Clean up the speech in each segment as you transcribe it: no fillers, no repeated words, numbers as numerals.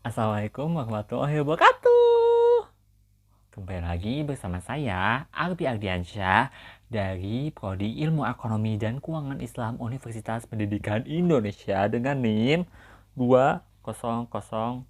Assalamualaikum warahmatullahi wabarakatuh. Kembali lagi bersama saya, Arbi Ardiansyah, dari Prodi Ilmu Ekonomi dan Keuangan Islam Universitas Pendidikan Indonesia dengan NIM 2008123.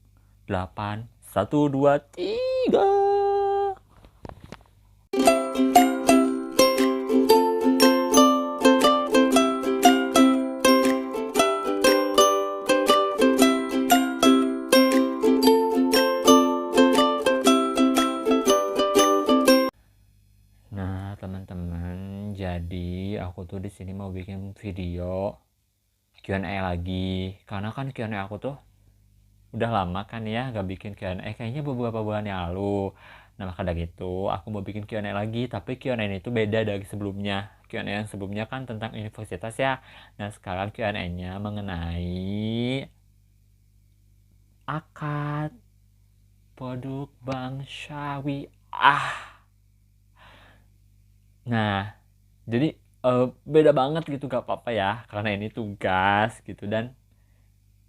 Nah, teman-teman, jadi aku tuh di sini mau bikin video Q&A lagi. Karena kan Q&A aku tuh udah lama kan ya gak bikin Q&A, kayaknya beberapa bulan yang lalu. Nah, maka dari itu aku mau bikin Q&A lagi, tapi Q&A itu beda dari sebelumnya. Q&A yang sebelumnya kan tentang universitas ya. Nah, sekarang Q&A-nya mengenai akad produk bank syariah. Nah, jadi beda banget gitu, gak apa-apa ya, karena ini tugas gitu dan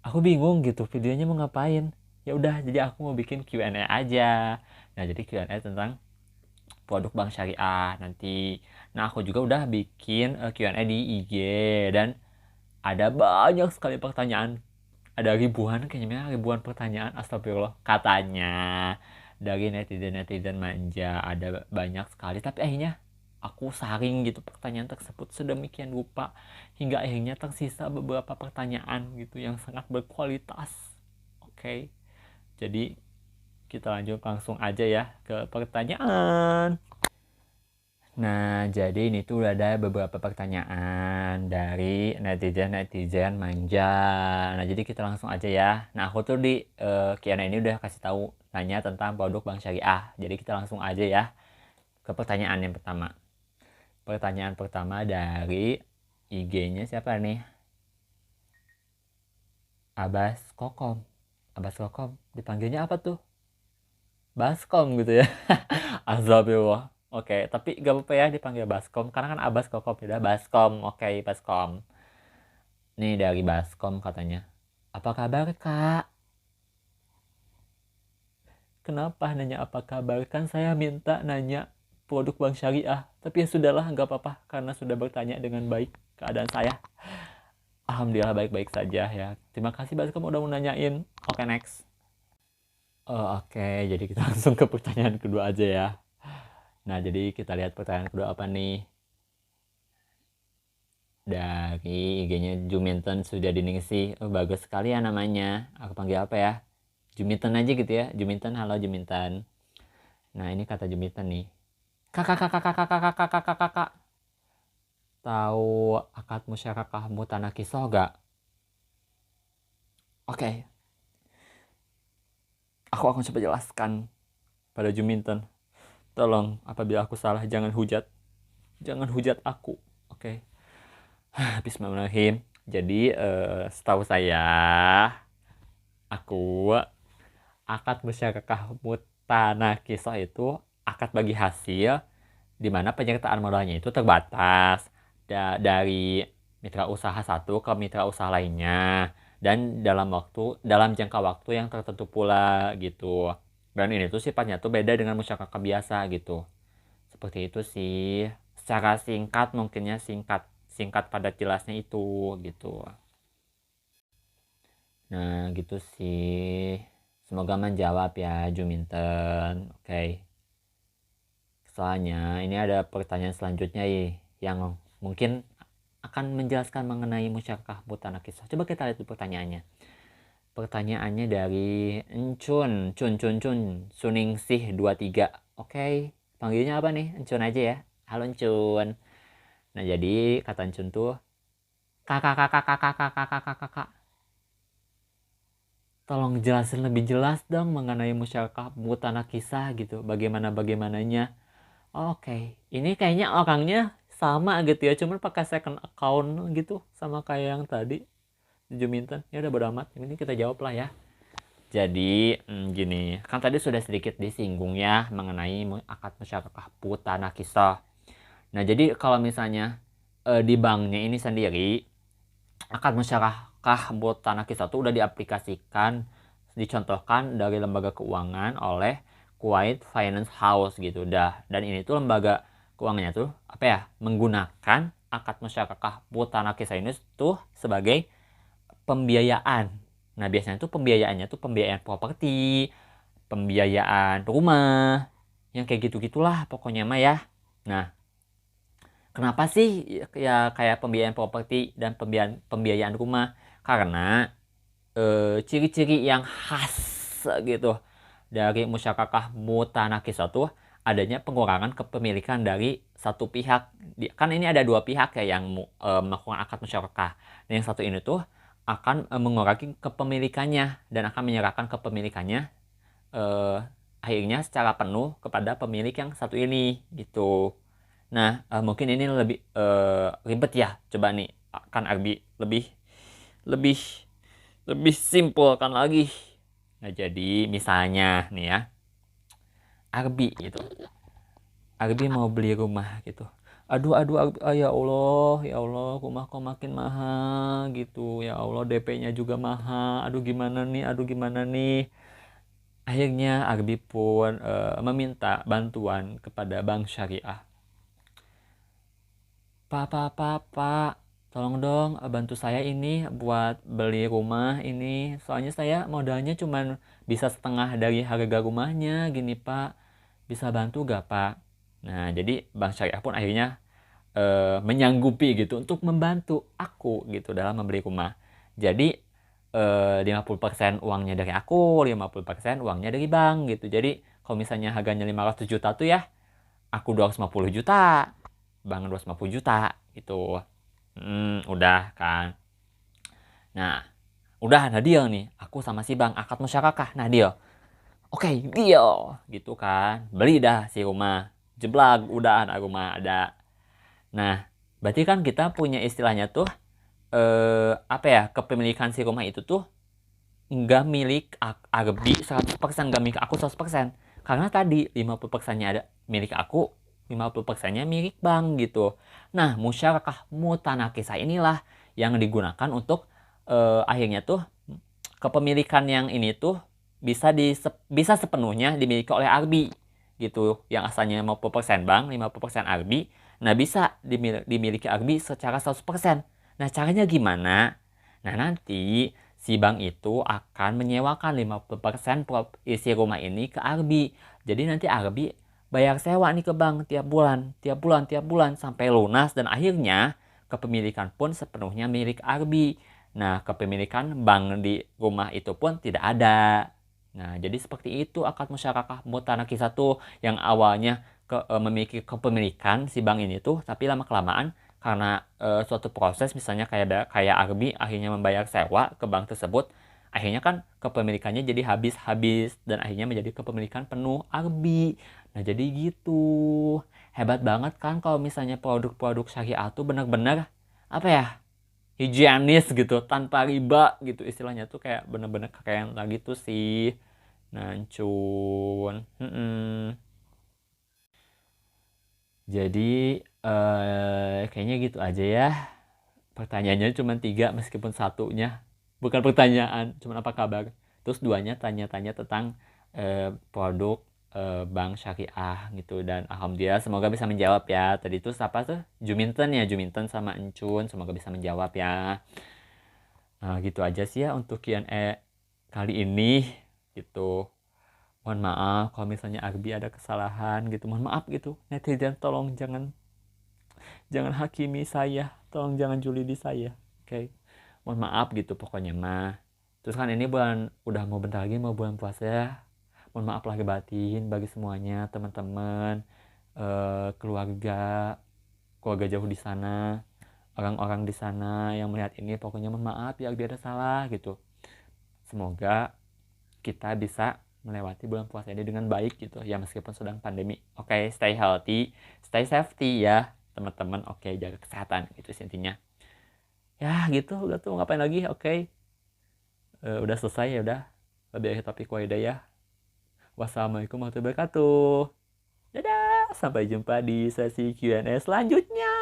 aku bingung gitu videonya mau ngapain. Ya udah, jadi aku mau bikin Q&A aja. Nah, jadi Q&A tentang produk bank syariah nanti. Nah, aku juga udah bikin Q&A di IG dan ada banyak sekali pertanyaan. Ada ribuan, kayaknya ribuan pertanyaan, astagfirullah. Katanya dari netizen-netizen manja ada banyak sekali, tapi akhirnya aku saring gitu pertanyaan tersebut sedemikian rupa hingga akhirnya tersisa beberapa pertanyaan gitu yang sangat berkualitas. Oke, jadi kita lanjut langsung aja ya ke pertanyaan. Nah, jadi ini tuh udah ada beberapa pertanyaan dari netizen-netizen manja. Nah, jadi kita langsung aja ya. Nah, aku tuh di Q&A ini udah kasih tahu nanya tentang produk bank syariah. Jadi kita langsung aja ya ke pertanyaan yang pertama. Pertanyaan pertama dari IG-nya siapa nih? Abbas Kokom. Abbas Kokom, dipanggilnya apa tuh? Baskom gitu ya. Astagfirullah. Oke, tapi gak apa-apa ya dipanggil Baskom karena kan Abbas Kokom, ya Baskom. Oke, Baskom. Nih dari Baskom katanya. Apa kabar, Kak? Kenapa nanya apa kabar? Kan saya minta nanya produk bank syariah. Tapi ya sudahlah, nggak apa-apa karena sudah bertanya dengan baik keadaan saya. Alhamdulillah baik-baik saja ya. Terima kasih Baskom udah mau nanyain. Oke, next. Oke, jadi kita langsung ke pertanyaan kedua aja ya. Nah, jadi kita lihat pertanyaan kedua apa nih? Dari IG-nya Juminten sudah diningsi. Oh, bagus sekali ya namanya. Aku panggil apa ya? Juminten aja gitu ya. Juminten, halo Juminten. Nah, ini kata Juminten nih. Kakak, kakak, kakak, kakak, kakak, kakak, kakak. Tahu akad musyarakah mutanakisah gak? Oke, aku akan coba jelaskan pada Juminten. Tolong, apabila aku salah, jangan hujat. Jangan hujat aku. Oke. Bismillahirrahmanirrahim. Jadi, setahu saya, aku akad musyarakah mutanakisah itu akad bagi hasil di mana penyertaan modalnya itu terbatas dari mitra usaha satu ke mitra usaha lainnya dan dalam jangka waktu yang tertentu pula gitu. Dan ini tuh sifatnya tuh beda dengan musyarakah biasa gitu. Seperti itu sih. Secara singkat mungkinnya singkat singkat pada jelasnya itu gitu. Nah, gitu sih. Semoga menjawab ya, Juminten. Oke. Soalnya ini ada pertanyaan selanjutnya yang mungkin akan menjelaskan mengenai musyarakah mutanakisah. Coba kita lihat pertanyaannya. Pertanyaannya dari Encun, Suningsih 23. Oke, panggilnya apa nih? Encun aja ya. Halo Encun. Nah, jadi kata Encun tuh, kakak, kakak, kakak, kakak, kakak, kakak. Tolong jelasin lebih jelas dong mengenai musyarakah mutanakisah gitu. Bagaimananya. Oke, ini kayaknya orangnya sama gitu ya, cuman pakai second account gitu sama kayak yang tadi Juminten. Ya udah bodo amat, ini kita jawab lah ya. Jadi gini, kan tadi sudah sedikit disinggung ya mengenai akad musyarakah mutanakisah. Nah, jadi kalau misalnya di banknya ini sendiri akad musyarakah mutanakisah itu udah diaplikasikan dicontohkan dari lembaga keuangan oleh Kuwait Finance House gitu dah. Dan ini tuh lembaga keuangannya tuh apa ya, menggunakan akad musyarakah mutanakisah ini tuh sebagai pembiayaan. Nah biasanya tuh pembiayaannya tuh pembiayaan properti, pembiayaan rumah, yang kayak gitu-gitulah pokoknya mah ya. Nah, kenapa sih ya kayak pembiayaan properti dan pembiayaan rumah? Karena ciri-ciri yang khas gitu dari musyarakah mutanakisah tuh adanya pengurangan kepemilikan dari satu pihak. Kan ini ada dua pihak ya yang melakukan akad musyarakah. Nah, yang satu ini tuh akan mengurangi kepemilikannya dan akan menyerahkan kepemilikannya eh, akhirnya secara penuh kepada pemilik yang satu ini gitu. Nah, mungkin ini lebih ribet ya. Coba nih, kan Arbi lebih lebih lebih simpel kan lagi. Nah, jadi misalnya nih ya, Arbi gitu. Arbi mau beli rumah gitu. Aduh, ya Allah, rumah kok makin mahal gitu. Ya Allah, DP-nya juga mahal. Aduh gimana nih. Akhirnya Arbi pun meminta bantuan kepada Bank Syariah. Pak, tolong dong bantu saya ini buat beli rumah ini. Soalnya saya modalnya cuman bisa setengah dari harga rumahnya gini Pak. Bisa bantu gak Pak? Nah, jadi Bank Syariah pun akhirnya menyanggupi gitu untuk membantu aku gitu dalam membeli rumah. Jadi 50% uangnya dari aku, 50% uangnya dari bank gitu. Jadi kalau misalnya harganya 500 juta tuh ya, aku 250 juta, bank 250 juta gitu. Udah kan. Nah, udah ada deal nih. Aku sama si bank akad musyarakah. Nah, deal. Oke, deal. Gitu kan. Beli dah si rumah. Jeblak, udah ada rumah ada. Nah, berarti kan kita punya istilahnya tuh apa ya? Kepemilikan si rumah itu tuh nggak milik Arbi 100%, nggak milik aku 100%. Karena tadi 50%-nya ada milik aku, 50%-nya milik bank gitu. Nah, musyarakah mutanakisah inilah yang digunakan untuk akhirnya tuh kepemilikan yang ini tuh bisa sepenuhnya dimiliki oleh Arbi gitu. Yang asalnya 50% bank, 50% Arbi. Nah, bisa dimiliki Arbi secara 100%. Nah, caranya gimana? Nah, nanti si bank itu akan menyewakan 50% isi rumah ini ke Arbi. Jadi nanti Arbi bayar sewa nih ke bank tiap bulan sampai lunas dan akhirnya kepemilikan pun sepenuhnya milik Arbi. Nah, kepemilikan bank di rumah itu pun tidak ada. Nah, jadi seperti itu akad musyarakah mutanakisah tuh yang awalnya memiliki kepemilikan si bank ini tuh, tapi lama-kelamaan karena suatu proses misalnya kayak Arbi akhirnya membayar sewa ke bank tersebut, akhirnya kan kepemilikannya jadi habis-habis dan akhirnya menjadi kepemilikan penuh Arbi. Nah, jadi gitu. Hebat banget kan kalau misalnya produk-produk syariah tuh benar-benar apa ya? Higienis gitu, tanpa riba gitu istilahnya tuh kayak bener-bener keren lagi tuh sih. Nancun. Jadi kayaknya gitu aja ya. Pertanyaannya cuma 3 meskipun satunya bukan pertanyaan, cuma apa kabar. Terus duanya tanya-tanya tentang produk bank syariah gitu dan alhamdulillah semoga bisa menjawab ya. Tadi tuh siapa tuh? Juminten sama Encun, semoga bisa menjawab ya. Nah, gitu aja sih ya untuk Q&A kali ini gitu. Mohon maaf kalau misalnya Arbi ada kesalahan gitu. Mohon maaf gitu. Netizen tolong jangan jangan hakimi saya. Tolong jangan julidi saya. Oke. Okay? Mohon maaf gitu pokoknya mah. Terus kan ini udah mau bentar lagi mau bulan puasa ya. Mohon maaf lahir batin bagi semuanya, teman-teman, keluarga, keluarga jauh di sana, orang-orang di sana yang melihat ini pokoknya mohon maaf ya biar ada salah gitu. Semoga kita bisa melewati bulan puasa ini dengan baik gitu ya meskipun sedang pandemi. Oke, stay healthy, stay safety ya teman-teman. Oke, jaga kesehatan gitu intinya. Ya gitu, udah tuh ngapain lagi? Oke. Udah selesai ya udah. Lebih akhir topik ya. Wassalamualaikum warahmatullahi wabarakatuh. Dadah, sampai jumpa di sesi Q&A selanjutnya.